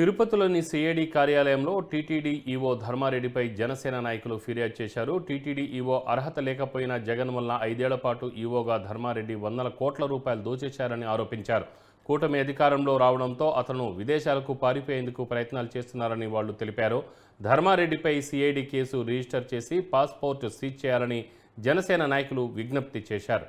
తిరుపతిలోని సిఐడి కార్యాలయంలో TTD EO ధర్మారెడ్డిపై Janasena నాయకులు ఫిర్యాదు చేశారు. టీటీడీ ఈవో అర్హత లేకపోయినా జగన్ వల్ల 5 ఏళ్ల పాటు ఈవోగా ధర్మారెడ్డి వందల కోట్ల రూపాయలు దోచేశారని ఆరోపించారు. కూటమి అధికారంలో రావడంతో అతను విదేశాలకు పారిపోయేందుకు ప్రయత్నాలు చేస్తున్నారని వాళ్లు తెలిపారు. ధర్మారెడ్డిపై సిఐడి కేసు రిజిస్టర్ చేసి పాస్పోర్ట్ సీజ్ చేయాలని జనసేన నాయకులు విజ్ఞప్తి చేశారు.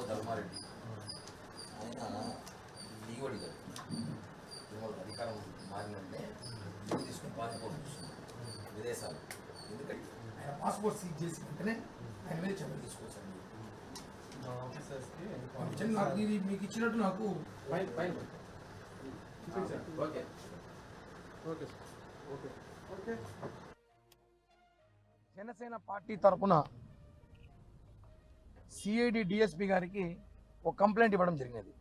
ధర్మారెడ్డి ఆయన లీవ్ అడిగారు. అధికారం మారినంటే తీసుకుని పాస్పోర్ట్ విదేశాలు, ఎందుకంటే ఆయన పాస్పోర్ట్ సీజ్ చేసి వెంటనే ఆయన మీద చర్యలు తీసుకోవచ్చండి. నాకు ఇది మీకు ఇచ్చినట్టు నాకు జనసేన పార్టీ తరఫున సిఐడి డిఎస్పీ గారికి ఒక కంప్లైంట్ ఇవ్వడం జరిగినది.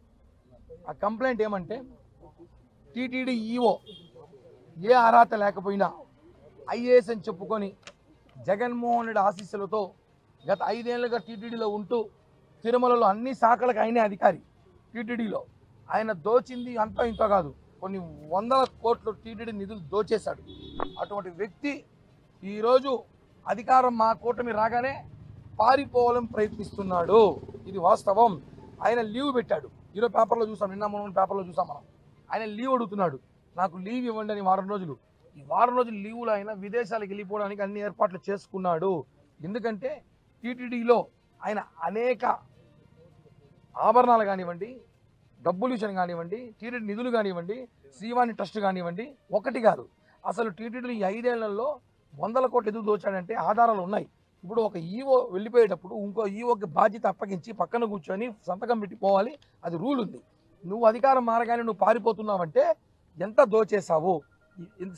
ఆ కంప్లైంట్ ఏమంటే, టీటీడీ ఈఓ ఏ అర్హత లేకపోయినా ఐఏఎస్ అని చెప్పుకొని జగన్మోహన్ రెడ్డి ఆశీస్సులతో గత 5 ఏళ్లుగా టీటీడీలో ఉంటూ తిరుమలలో అన్ని శాఖలకు ఆయనే అధికారి. టీటీడీలో ఆయన దోచింది అంతా ఇంత కాదు, కొన్ని వందల కోట్లు టీటీడీ నిధులు దోచేశాడు. అటువంటి వ్యక్తి ఈరోజు అధికారం మా కూటమి రాగానే పారిపోవాలని ప్రయత్నిస్తున్నాడు. ఇది వాస్తవం. ఆయన లీవ్ పెట్టాడు. ఈరోజు పేపర్లో చూసాం, నిన్న మొన్న పేపర్లో చూసాం మనం. ఆయన లీవ్ అడుగుతున్నాడు, నాకు లీవ్ ఇవ్వండి అని. వారం రోజులు, ఈ వారం రోజులు లీవులో ఆయన విదేశాలకు వెళ్ళిపోవడానికి అన్ని ఏర్పాట్లు చేసుకున్నాడు. ఎందుకంటే టీటీడీలో ఆయన అనేక ఆభరణాలు కానివ్వండి, డబ్బులు విషయం కానివ్వండి, టీటీడీ నిధులు కానివ్వండి, శ్రీవాణి ట్రస్ట్ కానివ్వండి, ఒకటి కాదు, అసలు టీటీడీలో ఈ 5 ఏళ్లలో వందల కోట్లు ఎదుగు దోచాడంటే ఆధారాలు ఉన్నాయి. ఇప్పుడు ఒక ఈవో వెళ్ళిపోయేటప్పుడు ఇంకో ఈవోకి బాధ్యత అప్పగించి పక్కన కూర్చొని సంతకం పెట్టి పోవాలి, అది రూల్ ఉంది. నువ్వు అధికారం మారగానే నువ్వు పారిపోతున్నావంటే ఎంత దోచేసావు.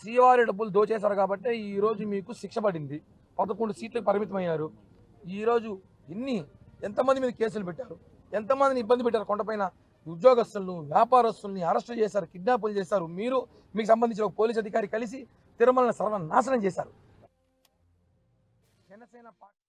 శ్రీవారి డబ్బులు దోచేశారు కాబట్టి ఈరోజు మీకు శిక్ష పడింది. 11 సీట్లకు పరిమితమయ్యారు. ఈరోజు ఎంతమంది మీద కేసులు పెట్టారు, ఎంతమందిని ఇబ్బంది పెట్టారు. కొండపైన ఉద్యోగస్తులను, వ్యాపారస్తుల్ని అరెస్ట్ చేశారు, కిడ్నాపులు చేశారు. మీకు సంబంధించిన ఒక పోలీస్ అధికారి కలిసి తిరుమలను సర్వనాశనం చేశారు. జనసేన పార్టీ